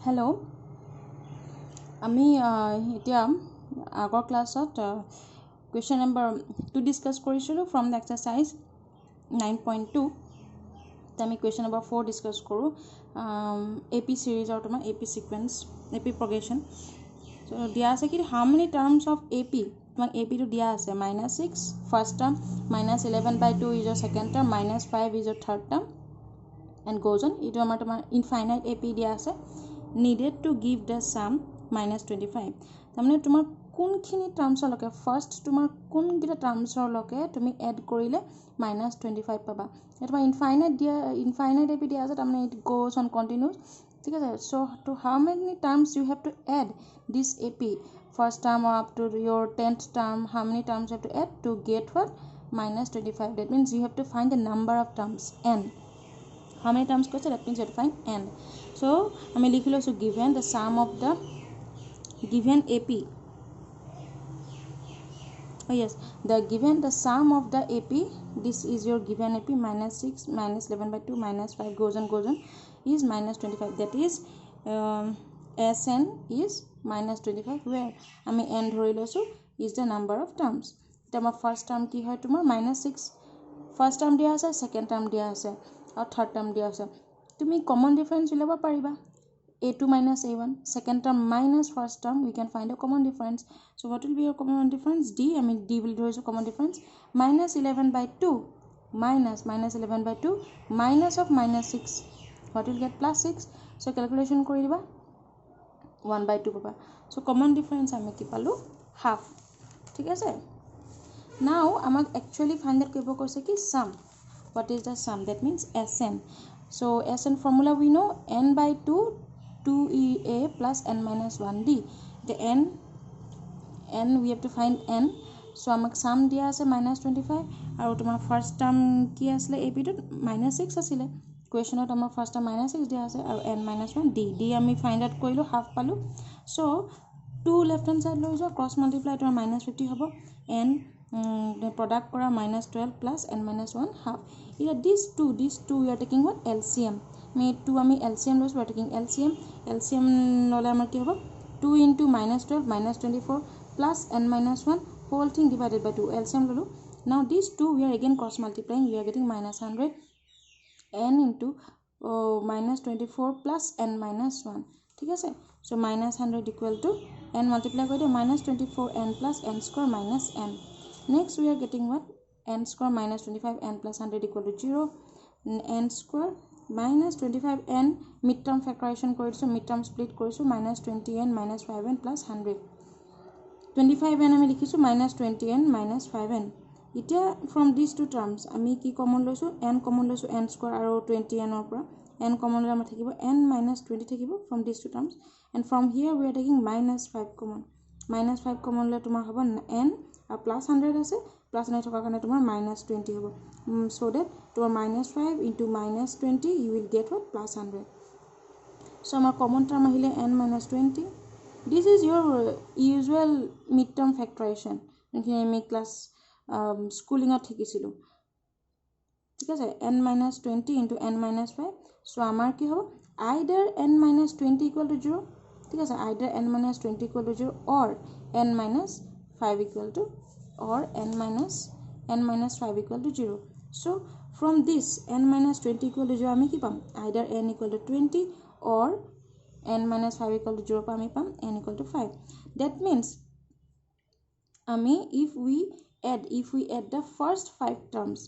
Hello, আমি এতিয়া আগৰ ক্লাছত question number 2 ডিসকাস কৰিছিলোঁ from the exercise 9.2 তে আমি question number 4 ডিসকাস কৰোঁ AP series আৰু তোমাৰ AP sequence AP progression so দিয়া আছে কি how many terms of AP তোমাক AP টো দিয়া আছে -6 first term -11/2 is your second term -5 is your third term and goes on এইটো আমাৰ তোমাৰ infinite AP দিয়া আছে needed to give the sum -25 তাৰমানে তোমাৰ কোনখিনি টাৰ্মছৰ লকে ফাৰ্স্ট তোমাৰ কোনকিটা টাৰ্মছৰ লকে তুমি এড কৰিলে -25 পাবা এটা তোমাৰ ইনফাইনাইট AP দিয়া আছে তাৰমানে it goes on continuous ঠিক আছে so to how many terms you have to add this AP first term or up to your 10th term how many terms you have to add to get what -25 that means you have to find the number of terms n how many terms question that means you have to find n so আমি লিখি লৈছো given the sum of the given AP oh yes the given the sum of the AP this is your given AP -6 -11/2 -5 goes on is -25 that is Sn is -25 where আমি n ধৰি লৈছো is the number of terms এটা আমাৰ first term কি হয় তোমাৰ -6 first term দিয়া আছে second term দিয়া আছে আৰু third term দিয়া আছে তুমি common difference উলিয়াব পাৰিবা a2 minus a1 second term minus first term we can find a common difference so what will be your common difference d I mean d will do a common difference -11/2 minus -11/2 minus of -6 what will get +6 so calculation কৰি দিবা 1/2 পাবা so common difference আমি কি পালো half ঠিক আছে now আমাক actually find that কৰিব কৈছে কি sum what is the sum that means Sn so Sn formula we know n/2 2ea plus n minus 1d the n we have to find n so amak sum dia ase -25 aru tomar first term ki asle ap to -6 asile question ot amar first term -6 dia ase aru n minus 1 d ami find out koilo half palu so 2 left hand side loi jo cross multiply to -50 hobo n the product kora -12 plus n minus 1 half these two we are taking what LCM me 2 ami LCM lois we are taking LCM lole amar ki hobo 2 into -12 -24 plus n minus 1 whole thing divided by 2 LCM lolu now these two we are again cross multiplying we are getting -100 n into -24 plus n minus 1 ঠিক আছে so -100 equal to n multiply koi -24 n plus n square minus n next we are getting what n square -25 n plus 100 equal to 0 n square -25 n midterm factorization korisu midterm split korisu -20 n -5 n plus 100 25 n ami likhisu -20 n -5 n itia from these two terms ami ki common loisu n common loisu n square aru 20 n or pura n common loi amar thakibo n -20 thakibo from these two terms and from here we are taking -5 common -5 common loi tomar hobo n a plus 100 ase plus 9 thokar kane tomar -20 hobo so that tomar -5 into -20 you will get what plus 100 so amar common term ahile n -20 this is your usual midterm factorization আমি class schooling ot thikisilu ঠিক আছে n -20 into n -5 so amar ki hobo either n -20 equal to 0 ঠিক আছে either n -20 equal to 0 or n -5 equal to or n -5 equal to 0 so from this n -20 equal to 0 ami ki pam either n equal to 20 or n -5 equal to 0 pa ami pam n equal to 5 that means ami if we add the first 5 terms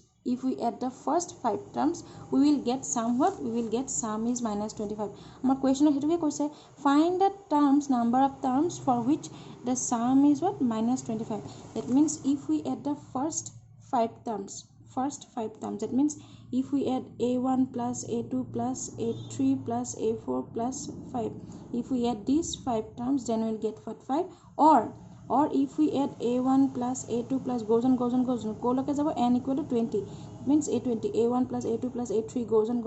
we will get sum what we will get sum is -25 amar question hetu ke koise find the terms number of terms for which the sum is what -25 that means if we add the first 5 terms that means if we add a1 plus a2 plus a3 plus a4 plus 5 if we add these 5 terms then we will get what 5 or if we add a1 plus a2 plus goes on ko loke jabo n equal to 20 means a20 a1 plus a2 plus a3 goes on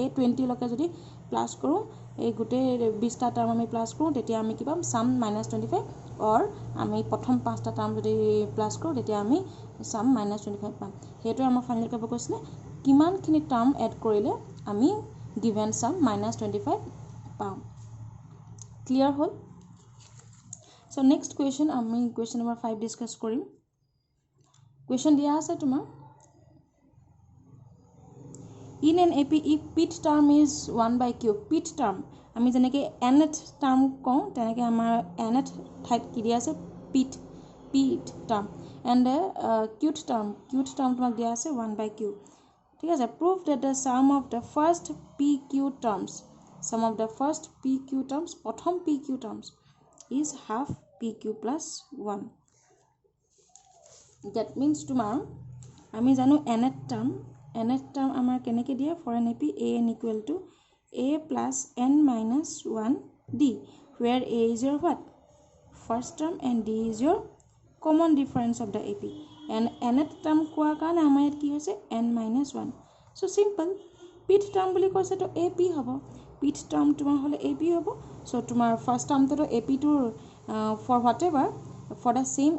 a20 loke jodi plus koru ei gute 20 ta term ami plus koru tetia ami ki pam sum -25 or ami prothom 5 ta term jodi plus koru tetia ami sum -25 pam hetu amar final kabo koisle kiman khini term add korile ami given sum -25 পাম clear হ'ল so next question আমি question number 5 discuss কৰিম question দিয়া আছে তোমাৰ in an AP if pth term is 1 by q pth term আমি যেনেকৈ nth term কওঁ তেনেকৈ আমাৰ nth ঠাইত কি দিয়া আছে pth term and qth term তোমাক দিয়া আছে 1 by q ঠিক আছে prove that the sum of the first pq terms প্ৰথম pq terms is half pq plus 1 that means তোমাৰ আমি জানো nth term আমাৰ কেনেকৈ দিয়া for an AP an equal to a plus n minus 1 d where a is your what first term and d is your common difference of the AP and nth term কোৱাৰ কাৰণে আমাৰ ইয়াত কি হৈছে n minus 1 so simple pth term বুলি কৈছে তো AP হ'ব pth term তোমাৰ হ'লে AP হ'ব so তোমাৰ first term তো AP to for whatever for the same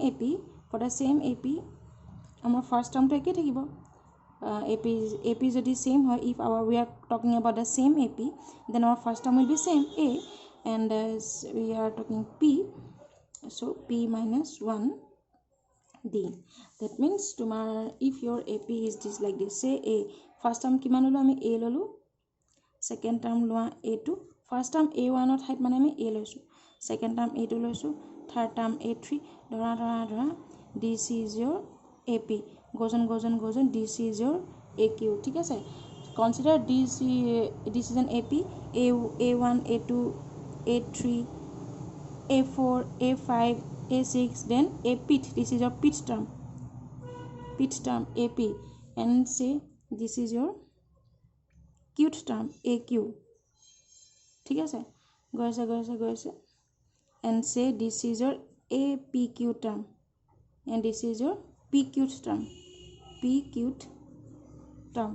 AP আমাৰ first term to একে থাকিব AP যদি same হয় if we are talking about the same AP then our first term will be same A and we are talking P so P minus 1 D that means tomar if your AP is this like this say A first term kiman lolo ami A lolo second term loa A2 first term A1 ot height mane ami A loisu second term A2 loisu third term A3 dora this is your AP goes on this is your AQ ঠিক আছে consider this is an AP A1 A2 A3 A4 A5 A6 then a pth this is your pth term AP and say this is your qth term AQ ঠিক আছে গৈছে and say this is your APQ term and this is your PQth term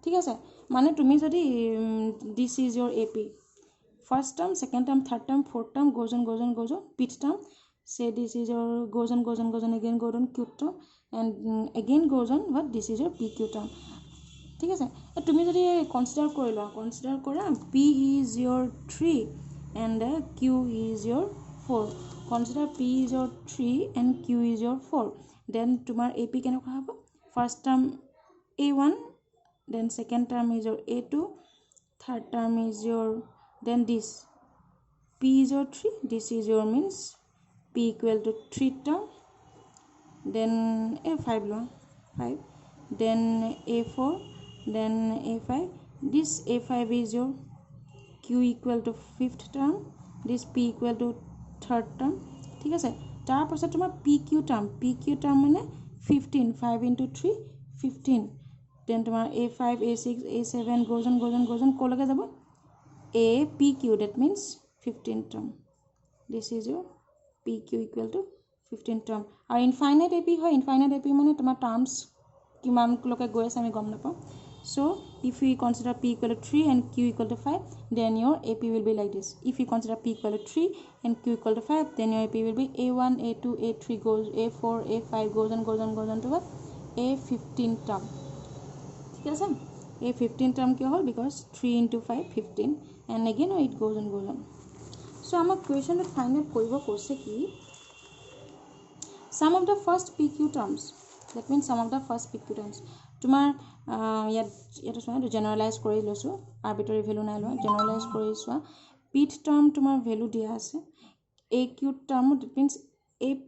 ঠিক আছে মানে তুমি যদি this is your AP first term second term third term fourth term goes on pth term say this is your goes on again goes on qth term and again goes on what this is your PQ term ঠিক আছে তুমি যদি consider কৰা P is your 3 and Q is your 4 consider P is your 3 and Q is your 4 then তোমার AP কেনেকুৱা হ'ব first term A1 then second term is your A2 third term is your then this P is your 3 this is your means P equal to 3 term then A5 then A4 then A5 this A5 is your Q equal to 5th term this P equal to 3rd term ঠিক আছে তাৰ পাছত তোমাৰ PQ term মানে 15 5 into 3 15 then তোমাৰ A5 A6 A7 goes on কলৈকে যাব APQ that means 15th term this is your PQ equal to 15th term আৰু infinite AP হয় infinite AP মানে তোমাৰ terms কিমান লকে গৈ আছে আমি গম নাপাওঁ so if we consider P equal to 3 and Q equal to 5 then your AP will be like this if you consider P equal to 3 and Q equal to 5 then your AP will be A1 A2 A3 goes A4 A5 goes on to what A15 term ঠিক আছে A15 term কিয় হ'ল because 3 into 5 15 and again it goes on so আমাৰ কুৱেশ্যনটো find কৰিব কৈছে কি some of the first PQ terms that means some of the first PQ terms তোমাৰ ইয়াত চোৱা জেনাৰেলাইজ কৰি লৈছোঁ আৰ্বিট্ৰাৰী ভেলু নাই লোৱা জেনাৰেলাইজ কৰি চোৱা pth term তোমাৰ ভেলু দিয়া আছে AQ term that means AP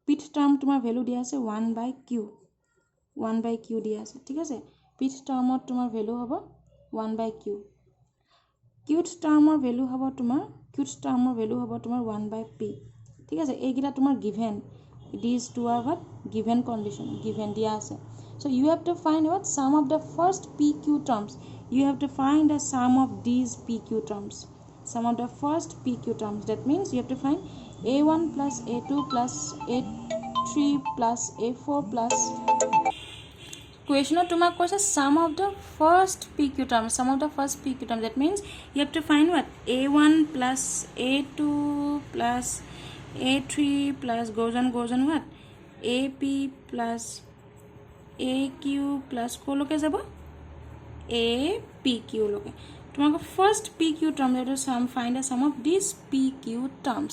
pth term তোমাৰ ভেলু দিয়া আছে 1 by Q দিয়া আছে ঠিক আছে pth termত তোমাৰ ভেলু হ'ব 1 by Q qth termৰ ভেলু হ'ব তোমাৰ 1 by P ঠিক আছে এইকেইটা তোমাৰ given these two are what given condition given দিয়া আছে so you have to find what sum of the first PQ terms you have to find the sum of these PQ terms sum of the first PQ terms that means you have to find A1 plus A2 plus A3 plus A4 plus question তোমাক কৈছে sum of the first PQ term that means you have to find what A1 plus A2 plus A3 plus goes on what AP plus AQ plus ko loke jabo APQ loke তোমালোকৰ first P Q term এইটো sum find the sum of this P Q terms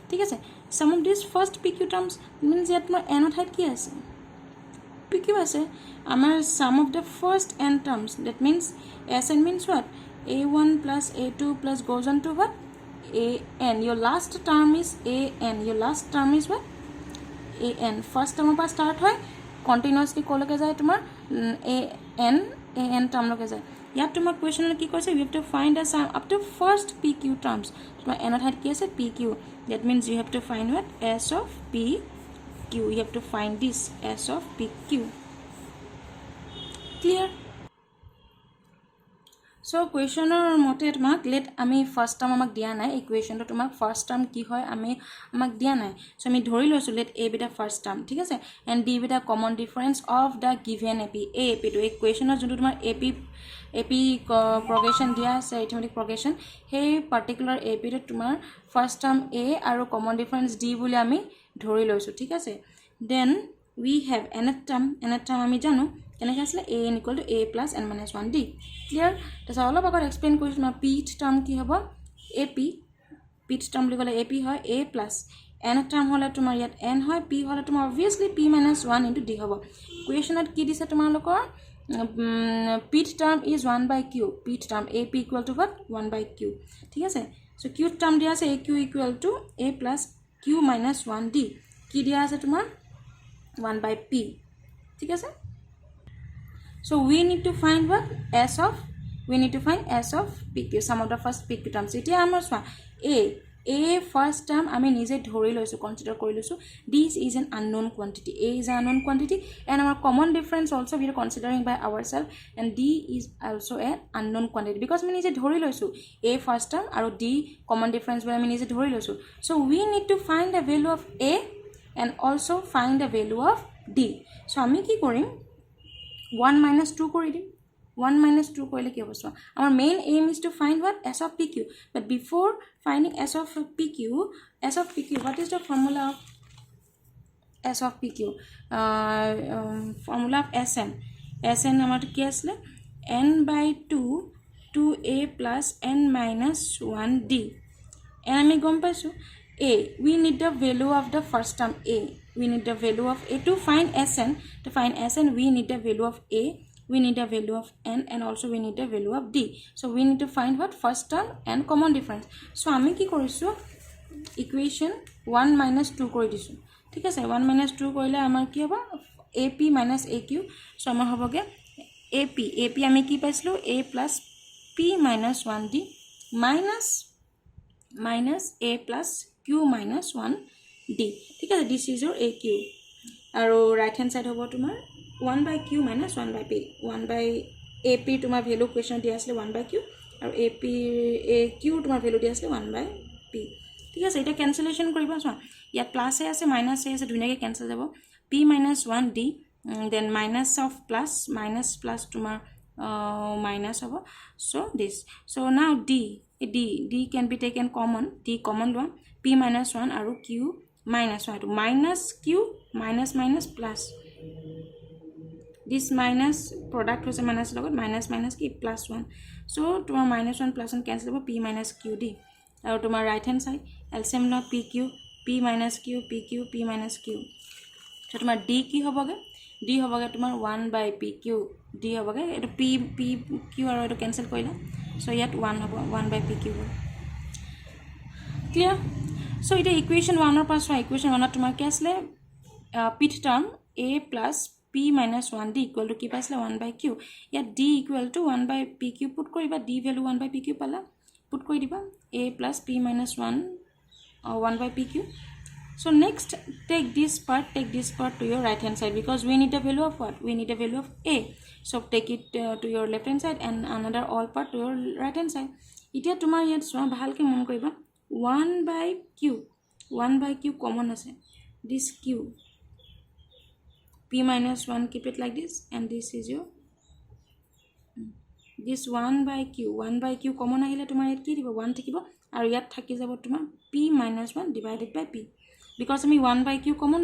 ঠিক আছে sum of this first P Q terms means ইয়াত তোমাৰ N ঠাইত কি আছে P Q আছে আমাৰ sum of the first n terms that means S n means what a1 plus a2 plus goes on to what an your last term is an your last term is what an first term pa start hoy continuously koloke jay tumar an term loke jay yat tumar question ki koise we have to find a sum up to first pq terms tumar n hat ki ase pq that means you have to find what s of pq you have to find this s of pq clear so question mote tumak let ami first term amak dia nai equation to tumak first term ki hoy ami amak dia nai so ami dhori loisu let a beta first term thik ase and d beta common difference of the given ap a ap to equation jontu tumar ap progression dia ase arithmetic progression hey particular ap to tumar first term a aru common difference d boli ami dhori loisu thik ase then we have nth term ami janu কেনে আসলে a n equal to a plus n minus 1 d clear তাছ অলপ আগত explain কৰিছো না pth term কি হ'ব ap pth term বুলি গলে ap হয় a plus n টাৰ্ম হলে তোমাৰ ইয়াত n হয় p হলে তোমাৰ obviously p minus 1 into d হ'ব ইকুয়েশনত কি দিছে তোমালোকৰ pth term is 1 by q pth term ap equal to what 1 by q ঠিক আছে সো q টার্ম দিয়া আছে aq equal to a plus q minus 1 d কি দিয়া আছে তোমাৰ 1 by p ঠিক আছে so we need to find what s of pq sum of the first pq terms etia amar swa a first term ami nije dhori loisu consider kori loisu this is an unknown quantity a is an unknown quantity and our common difference also we are considering by ourselves and d is also an unknown quantity because ami nije dhori loisu a first term aru d common difference by ami nije dhori loisu so we need to find the value of a and also find the value of d so ami ki korim 1 minus 2 kori dim 1 minus 2 koile ki hobo our main aim is to find what s of pq but before finding s of pq what is the formula of s of pq formula of sn amar ki asle n by 2 2a plus n minus 1 d and ami gom paisu a we need the value of the first term a we need the value of a to find sn we need the value of a we need the value of n and also we need the value of d so we need to find what first term and common difference so ami ki korisu equation 1 minus 2 kori disu thik ase 1 minus 2 koile amar ki hobo ap minus aq so amar hoboge ap ami ki paislu a plus p minus 1d minus a plus q minus 1 d ঠিক আছে this is your aq আৰু right hand side হ'ব তোমাৰ 1 by q minus 1 by p 1 by ap তোমাৰ value question দিয়া আছে 1 by q আৰু aq তোমাৰ value দিয়া আছে 1 by p ঠিক আছে এটা ক্যান্সেলেশন কৰিবা চোৱা ইয়াত প্লাস এ আছে মাইনাস এ আছে দুনিয়াকে ক্যান্সেল যাব p minus 1 d then minus of plus তোমাৰ minus হ'ব so this so now d can be taken common d common loa p minus 1 aru q minus 1 to minus q minus plus this minus product was a minus logot minus ki plus 1 so to minus 1 plus 1 cancel p minus qd aru to right hand side LCM lo pq p minus q pq p minus q so to d ki hoboge d hoboge to 1 by pq d hoboge eto p q aru eto cancel koila so yet 1 hobo 1 by pq clear so ita equation 1 or plus equation 1 tomar ki asle pth term a plus p minus 1 d equal to ki paisle 1 by q yet d equal to 1 by pq put koriba d value 1 by pq pala put koi diba a plus p minus 1 1 by pq so next take this part to your right hand side because we need the value of what we need the value of a so take it to your left hand side and another all part to your right hand side itia tomar yet so bhalke mon koriba 1 by q common ase this q p minus 1 keep it like this and this is your this 1 by q common ahile tomar yet ki dibo 1 thakibo aru yat thaki jabo tomar p minus 1 divided by p because ami 1 by q common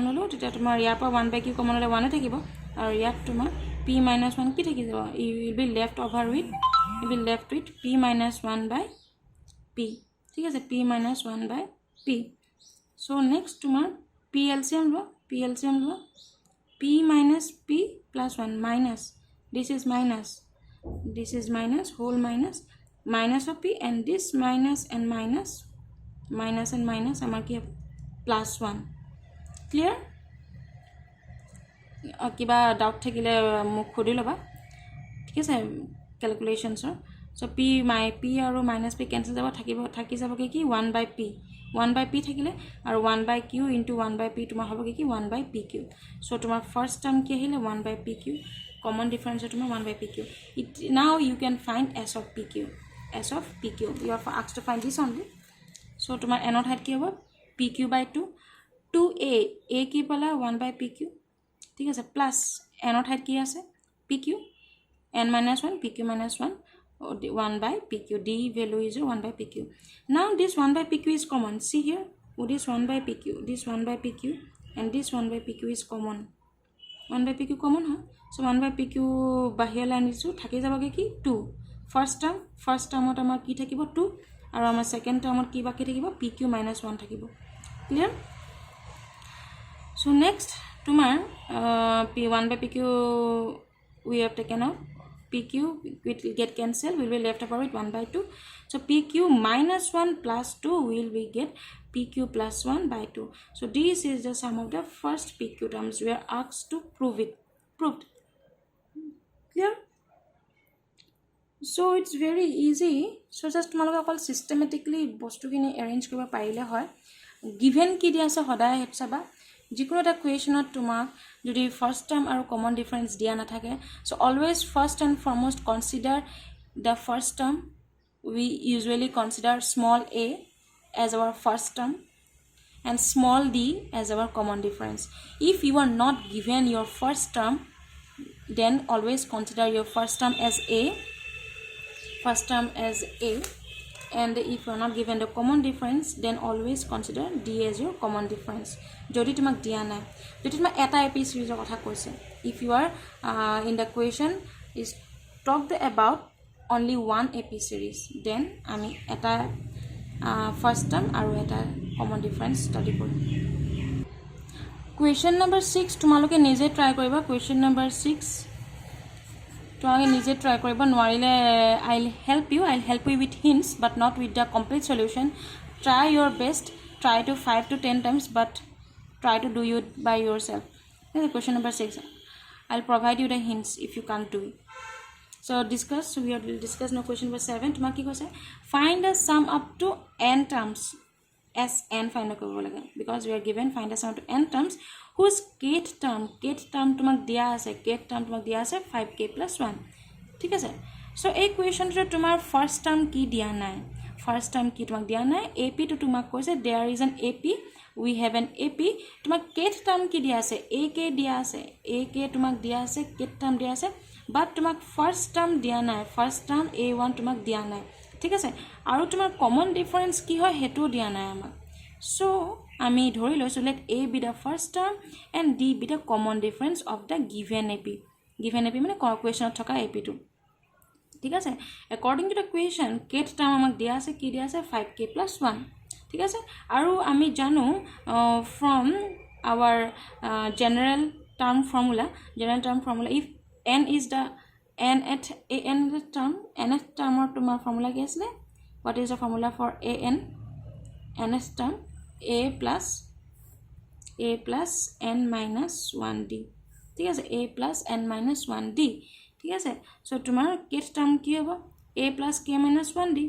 lolo teta tomar ya pa 1 by q common hole 1 thakibo aru yat tomar p minus 1 ki thaki jabo you will be left over with you will left with p minus 1 by p ঠিক আছে p minus 1 by p so next তোমার p LCM লো p minus p plus 1 minus this is minus whole minus of p and this minus and minus amar ki plus 1 clear kiba doubt thakile muk khodi loba ঠিক আছে calculations so p aru minus p cancel jaba thaki jabo ki 1 by p thakile aru 1 by q into 1 by p tuma hobo ki 1 by pq so tuma first term ki ahile 1 by pq common difference tuma 1 by pq now you can find s of pq you are asked to find this only so tuma anot hat ki hobo pq by 2 ki pala 1 by pq ঠিক আছে plus anot hat ki ase pq n minus 1 pq minus 1 1 by pq d value is 1 by pq now this 1 by pq is common see here this 1 by pq and this 1 by pq is common 1 by pq common ha so 1 by pq bahia line isu thaki jaboge ki 2 first term ot amar ki thakibo 2 aru amar second term ot ki baki thakibo pq minus 1 thakibo clear so next tomar p1 by pq we have taken out pq will get cancelled we will left over with 1 by 2 so pq minus 1 plus 2 will we get pq plus 1 by 2 so this is the sum of the first pq terms we are asked to proved clear so it's very easy so just tomaloke all systematically bostu kini arrange koriba parile hoy given ki dia ase hoday het saba যিকোনো এটা কুৱেশ্যনত তোমাক যদি first term আৰু common difference দিয়া না থাকে so always first and foremost consider the first term we usually consider small a as our first term and small d as our common difference if you are not given your first term then always consider your first term as a and if you are not given the common difference then always consider d as your common difference jodi tumak dia na jodi tumak eta ep series er kotha koise if you are in the question is talked about only one ep series then ami eta first term aru eta common difference study korim question number 6 tumaloke nije try koriba question number 6 to age nije try koriba noarile I'll help you with hints but not with the complete solution try your best try to 5 to 10 times but try to do it by yourself this is question number 6 I'll provide you the hints if you can't do it so we will discuss now question number 7 tuma ki koise find a sum up to n terms as n find koribo lage because we are given find a sum up to n terms whose kth term tumak dia ase 5k plus 1 ঠিক আছে so এই question to tomar first term ki dia nai tumak dia nai ap to tumak koise there is an ap we have an ap tumak kth term ki dia ase ak tumak dia ase kth term dia ase but tumak first term dia nai first term a1 tumak dia nai ঠিক আছে aru tomar common difference ki hoy hetu dia nai amak so আমি ধৰি লৈছো let a be the first term and d be the common difference of the given ap মানে question থকা ap to ঠিক আছে according to the question kth term আমাক দিয়া আছে কি দিয়া আছে 5k plus 1 ঠিক আছে আৰু আমি জানো from our general term formula if n is the nth term or tomar formula কি আছে what is the formula for nth term a plus n minus 1d ঠিক আছে a plus n minus 1d ঠিক আছে so tomar kth term ki hobo a plus k minus 1d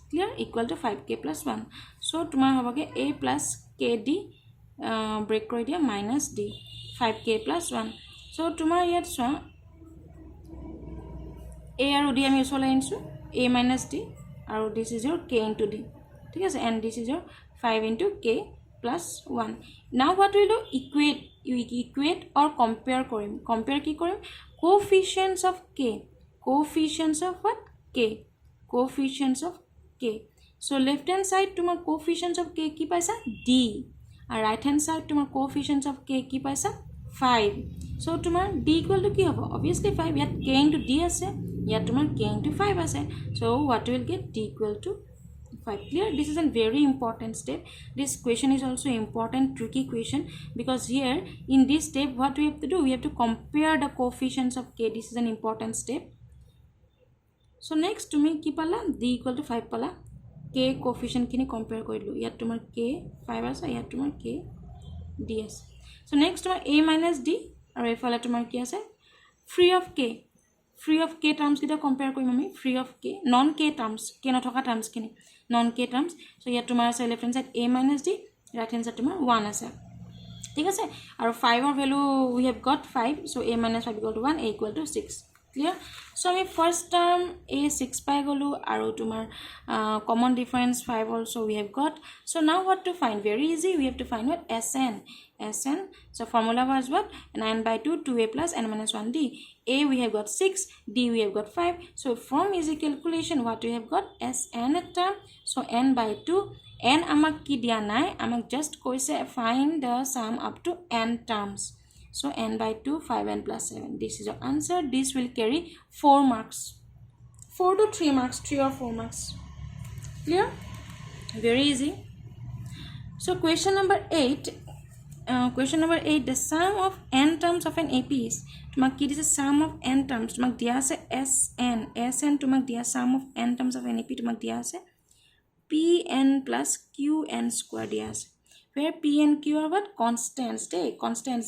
clear equal to 5k plus 1 so tomar hoboge a plus kd break kori dia minus d 5k plus 1 so tomar yet so a aru d ami usole insu a minus d aru this is your k into d ঠিক আছে and this is your 5 into k plus 1 now what we do equate or compare ki korim coefficients of k coefficients of what coefficients of k so left hand side tomar coefficients of k ki paisa d and right hand side tomar coefficients of k ki paisa 5 so tomar d equal to ki hobo obviously 5 yet k into d ase ইয়াত তোমাৰ k into 5 আছে so what you will get d equal to 5 clear this is a very important step this question is also important tricky question because here in this step what we have to do we have to compare the coefficients of k this is an important step so next tumi ki pala d equal to 5 pala k coefficient kini compare korilu yat tumar k 5 ase yat tumar k d ase so next tumar a minus d aru efala tumar ki ase free of k terms kita compare korim ami free of k non k terms k nothoka terms kini non k terms so yat tumar ase left hand side a minus d right hand side tumar 1 ase ঠিক আছে আৰু 5 ৰ value we have got 5 so a minus 5 equal to 1 a equal to 6 clear so আমি first term a 6 পাই গলো আৰু তোমাৰ common difference 5 also we have got so now what to find very easy we have to find what sn so formula was what 9 by 2 2a plus n minus 1 d a we have got 6 d we have got 5 so from easy calculation what we have got sn term so n by 2 n amak ki dia nai amak just koise find the sum up to n terms so n by 2 5n plus 7 this is your answer this will carry 4 marks 4 to 3 marks 3 or 4 marks clear very easy so question number 8 the sum of n terms of an ap is tumak ki dise sum of n terms tumak dia ase sn tumak dia sum of n terms of an ap tumak dia ase pn plus qn square dia ase where p and q are what constants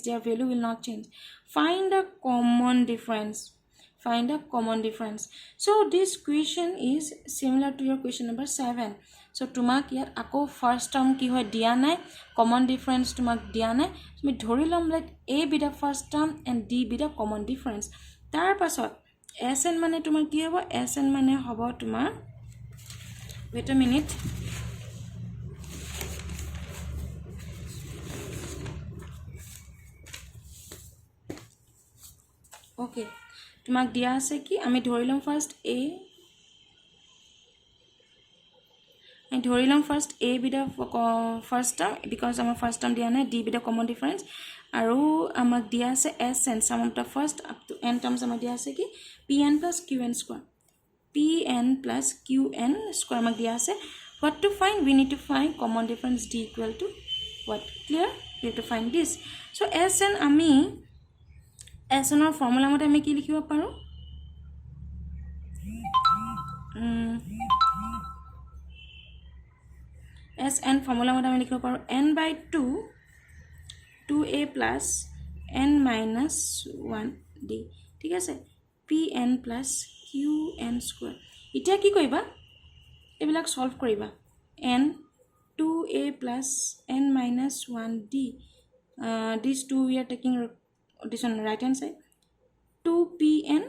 their value will not change find a common difference so this question is similar to your question number 7 so tumak yat ako first term ki hoy dia nai common difference tumak dia nai tumi dhori lom let a be the first term and d be the common difference tar pasot sn mane tumar ki hobo sn mane hobo tumar wait a minute okay tumak dia ase ki ami dhorilam first a be the first term because our first term dia na d be the common difference aru amak dia ase sn sum of the first up to n terms amak dia ase ki pn plus qn square amak dia ase what to find we need to find common difference d equal to what clear we have to find this so sn ami sn or formula mate ami ki likhibo paru sn formula mate ami likhibo paru n by 2 2a plus n minus 1 d ঠিক আছে pn plus qn square ইটা কি কইবা এবিলাক solve করিবা n 2a plus n minus 1 d these two we are taking this on right hand side 2pn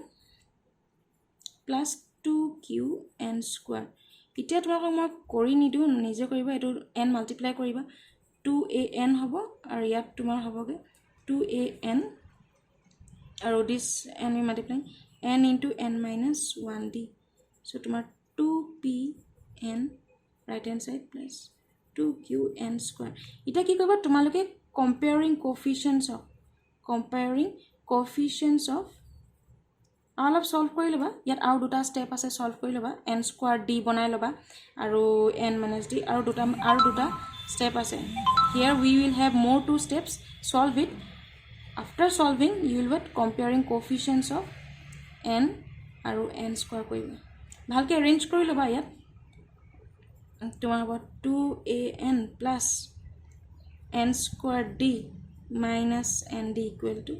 plus 2qn square ইটা তোমাক মই কৰি নিদু নিজে কৰিবা এটো n মাল্টিপ্লাই কৰিবা 2an হবো আৰু ইয়াত তোমাৰ হবগে 2an আৰু this n we multiply n into n minus 1d so তোমার 2pn right hand side plus 2qn square ইটা কি কইবা তোমালোকে comparing coefficients of অলপ সলভ কৰি লবা ইয়াত আৰু দুটা স্টেপ আছে সলভ কৰি লবা n square d বনাই লবা আৰু n minus d আৰু দুটা step আছে here we will have more two steps solve it after solving you will be comparing coefficients of n আৰু n square কৰিবা ভালকে arrange কৰি লবা ইয়াত তোমাৰ হ'ব 2an plus n square d minus nd equal to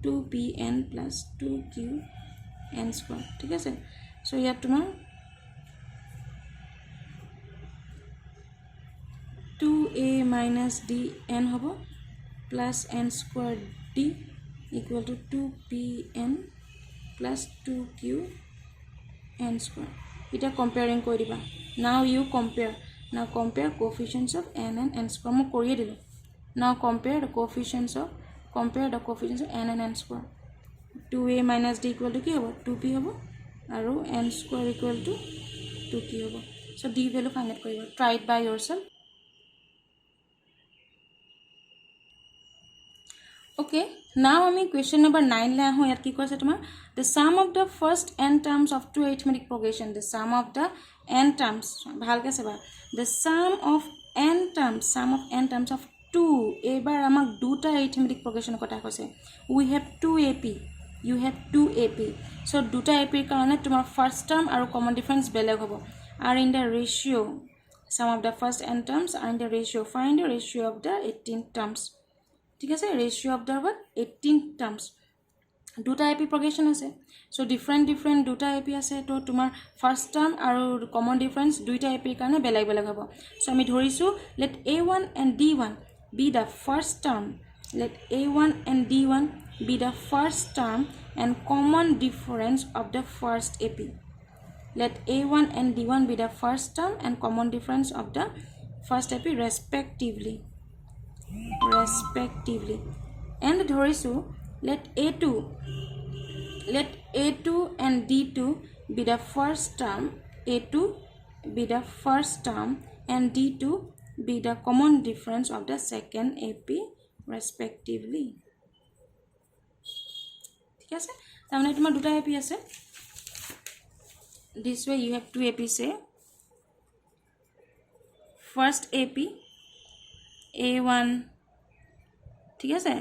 2pn plus 2qn square ঠিক আছে so ইয়াত তোমাৰ 2a minus dn হ'ব plus n square d equal to 2pn plus 2qn square এটা comparing কৰি দিবা now you compare coefficients of n and n square মই কৰিয়ে দিলো now compare the coefficients of n and n square 2a minus d equal to কি হ'ব 2p হ'ব আৰু n square equal to 2q হ'ব so d value find out কৰিবা try it by yourself okay Now আমি question number 9 লে আহো ইয়াত কি কৈছে তোমাৰ the sum of the first n terms of two arithmetic progression the sum of the n terms ভালকে চাবা the sum of n terms of two এবাৰ আমাক দুটা arithmetic progression কথা কৈছে we have 2 ap you have 2 ap so দুটা ap ৰ কাৰণে তোমাৰ first term আৰু common difference বেলেগ হ'ব are in the ratio sum of the first n terms are in the ratio find the ratio of the 18 terms ঠিক আছে ratio of the 18 terms দুটা ap progression আছে so different দুটা ap আছে তো তোমাৰ first term আৰু common difference দুইটা ap ৰ কাৰণে বেলেগ বেলেগ হ'ব so আমি ধৰিছো let a1 and d1 be the first term let a1 and d1 be the first term and common difference of the first ap let a1 and d1 be the first term and common difference of the first ap respectively and dhorisu let a2 and d2 be the first term a2 be the first term and d2 be the common difference of the second ap respectively ঠিক আছে তাহলে তোমার দুটা ap আছে this way you have two ap say first ap a1 ঠিক আছে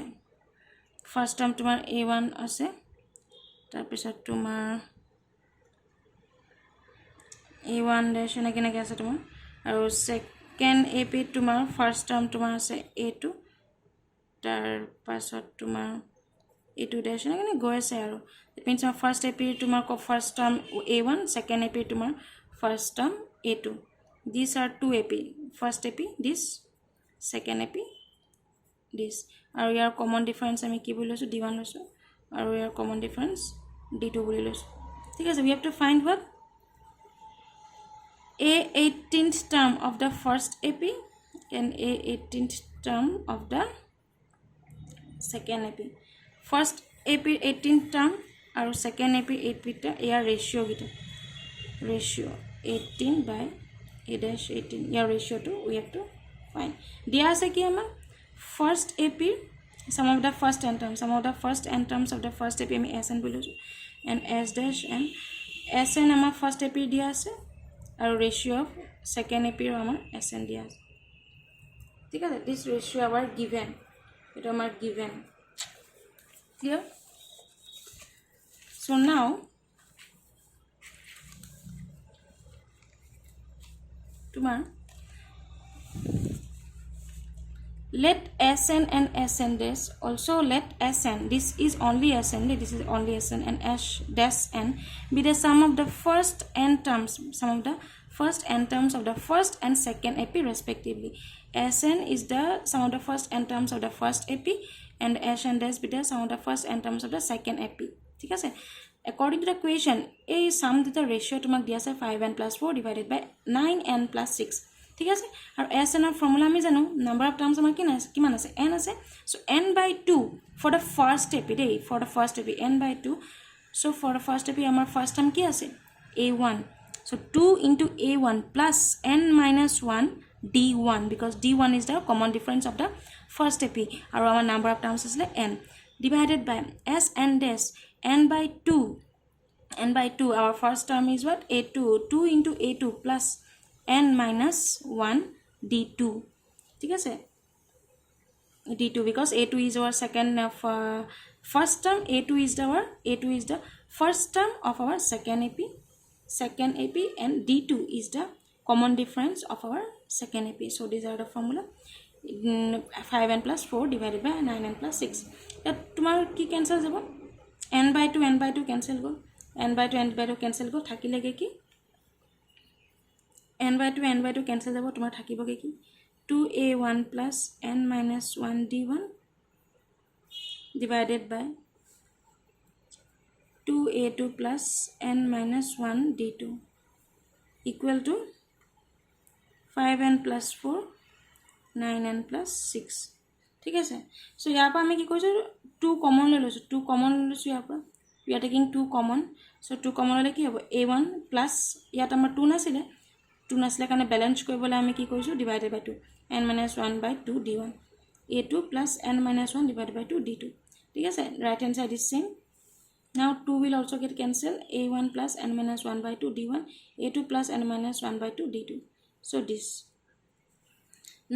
first term তোমার a1 আছে তাৰপিছত তোমাৰ a1 ড্যাশ এনেকৈ আছে তোমাৰ আৰু সেকেন্ড ap তোমাৰ ফাৰ্স্ট টাৰ্ম তোমাৰ আছে a2 তাৰপিছত তোমাৰ a2 ড্যাশ এনেকৈ গৈ আছে আৰু it means our first ap তোমাৰ first term a1 second ap তোমাৰ first term a2 these are two ap first ap this second ap this আৰু ইয়াৰ common difference আমি কি বুলি লৈছো d1 লৈছো আৰু ইয়াৰ common difference d2 বুলি লৈছো ঠিক আছে we have to find what a 18th term of the first ap and a 18th term of the second ap first ap 18th term আৰু second ap 8 টা ইয়াৰ ratio গিটা ratio 18 by a dash 18 year ratio to we have to find দিয়া আছে কি আমাৰ first ap some of the first n terms of the first ap আমি sn বুলি লৈছো and s dash and sn আমাৰ first ap দিয়া আছে আৰু ratio of second ap ৰ আমাৰ sn দিয়া আছে ঠিক আছে this ratio our given এটা আমাৰ given clear so now tomorrow let sn and sn dash also let sn this is only sn and s dash n be the sum of the first n terms of the first and second ap respectively sn is the sum of the first n terms of the first ap and sn dash be the sum of the first n terms of the second ap ঠিক আছে according to the question a sum to the ratio তোমাক দিয়া আছে 5n plus 4 divided by 9n plus 6 ঠিক আছে আৰু sn ৰ formula আমি জানো number of terms আমাৰ কিমান আছে n আছে so n by 2 for the first ap n by 2 so for the first ap আমাৰ first term কি আছে a1 so 2 into a1 plus n minus 1 d1 because d1 is the common difference of the first ap আৰু আমাৰ number of terms is n divided by sn dash n by 2 our first term is what a2 2 into a2 plus n minus 1 d2 ঠিক আছে d2 because a2 is our second of first term a2 is the first term of our second ap and d2 is the common difference of our second ap so these are the formula 5n plus 4 divided by 9n plus 6 that tomorrow ki cancel jabo n by 2 cancel go n by 2 cancel go thakilege ki n by 2 cancel jabo tomar thakiboge ki 2a1 plus n minus 1 d1 divided by 2a2 plus n minus 1 d2 equal to 5n plus 4 9n plus 6 ঠিক আছে so ইয়াৰ পৰা আমি কি কৈছো 2 common লৈ লৈছো ইয়াৰ পৰা we are taking 2 common so 2 common লৈ কি হ'ব a1 plus ইয়াত আমাৰ 2 নাছিলে কাৰণে ব্যালেন্স কৰিবলৈ আমি কি কৈছো divided by 2 n minus 1 by 2 d1 a2 plus n minus 1 divided by 2 d2 ঠিক আছে right hand side is same now 2 will also get cancelled a1 plus n minus 1 by 2 d1 a2 plus n minus 1 by 2 d2 so this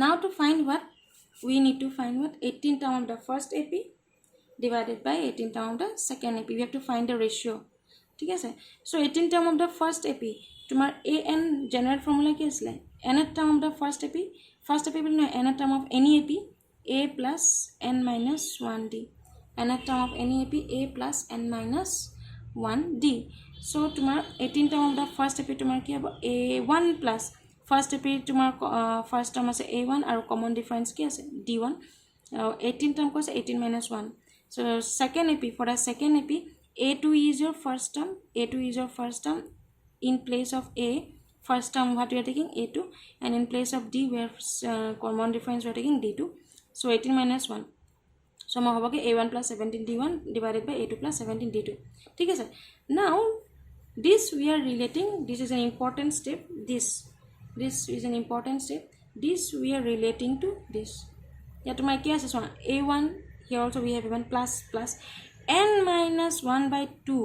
now to find what we need to find what 18 term of the first AP divided by 18 term of the second AP we have to find the ratio ঠিক আছে so 18 term of the first AP তোমার an general formula কি আসলে nth term of the first AP will know nth term of any AP a plus n minus 1d nth term of any AP a plus n minus 1d so তোমার 18 term of the first AP তোমার কি হবে a1 plus first AP তোমার first term আছে a1 আৰু common difference কি আছে d1 18 term কৈছে 18 minus 1 so second AP for the second AP a2 is your first term a2 is your first term in place of a first term what we are taking a2 and in place of d we have common difference we are taking d2 so 18 minus 1 so ma hobo ke a1 plus 17 d1 divided by a2 plus 17 d2 ठीक है sir now this we are relating this is an important step this is an important step this we are relating to this ya tumar ki ase so a1 here also we have even plus n minus 1 by 2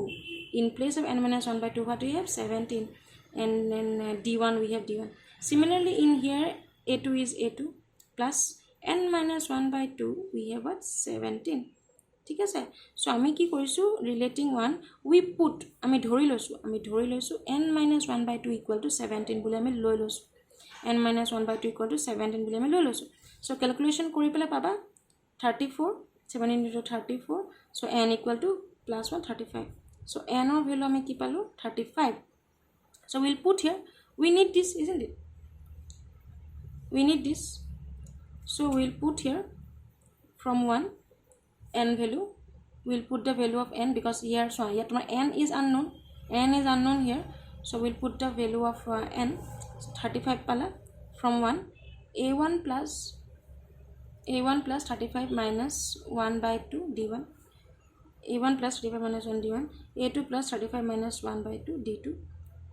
in place of n minus 1 by 2 what we have 17 and then d1 we have d1 similarly in here a2 is a2 plus n minus 1 by 2 we have what 17 ঠিক আছে so আমি কি কৰিছো relating one we put আমি ধৰি লৈছো n minus 1 by 2 equal to 17 বুলি আমি লৈ লৈছো n minus 1 by 2 equal to 17 বুলি আমি লৈ লৈছো so calculation কৰি পেলে পাবা 34 17 into 34 so n equal to plus 1 35 so n or value আমি কি পালো 35 so we'll put here we need this isn't it we need this so we'll put here from 1 n value we'll put the value of n because here so yet my n is unknown here so we'll put the value of n so 35 pala from 1 a1 plus 35 minus 1 by 2 d1 a1 plus 35 minus 1 d1 a2 plus 35 minus 1 by 2 d2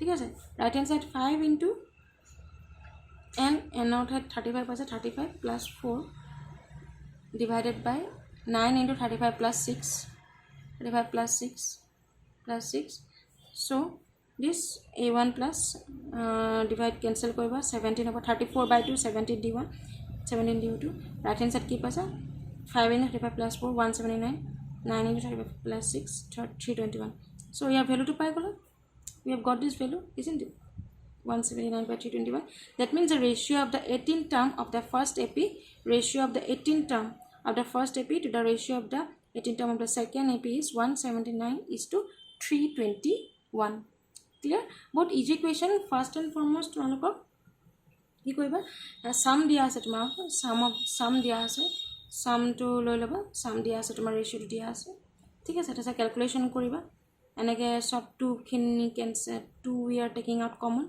ठीक है right hand side 5 into n out had 35 was 35 plus 4 divided by 9 into 35 plus 6 35 plus 6 so this a1 plus divide cancel koriba 17 over 34 by 2 17 d1 17 d2 right hand side keep asa 5 into 35 plus 4 179 9 into 35 plus 6 321 so we have value to pi gola we have got this value isn't it 179 by 321 that means the ratio of the 18 term of the first AP ratio of the 18 term of the first AP to the ratio of the 18 term of the second AP is 179 is to 321 clear but easy question first and foremost তোমালোকক কি কৰিবা sum দিয়া আছে তোমাৰ sum দিয়া আছে sum to লৈ লবা sum দিয়া আছে তোমাৰ ratio দিয়া আছে ঠিক আছে এটা ক্যালকুলেশন কৰিবা এনেকে সব 2 খিনি cancel 2 we are taking out common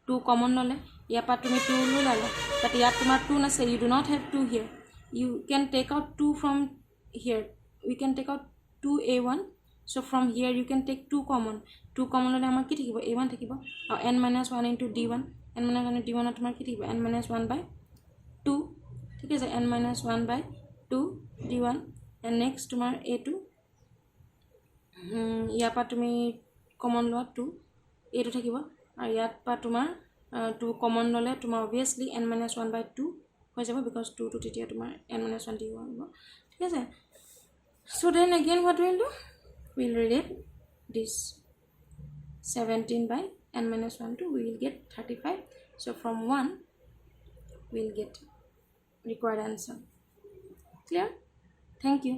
2 common ললে ইয়া পা তুমি 2 লৈ ললা but ইয়াত তোমাৰ 2 না you do not have 2 here you can take out 2 from here we can take out 2a1 so from here you can take 2 common ললে আমাৰ কি থাকিব a1 থাকিব আৰু n minus 1 into d1 n minus 1 into d1 তোমাৰ কি থাকিব n minus 1 by 2 ঠিক আছে n minus 1 by 2 d1 and next তোমাৰ a2 ইয়াৰ পা তুমি কমন লোৱা 2 a2 থাকিব আৰু ইয়াত পা তোমাৰ 2 কমন ললে তোমাৰ obviously n minus 1 by 2 হৈ যাব because 2 to তেতিয়া তোমাৰ n minus 1 d1 হ'ব ঠিক আছে so then again what we'll do we'll relate this 17 by n minus 1 2 we will get 35 so from 1 we'll get required answer clear thank you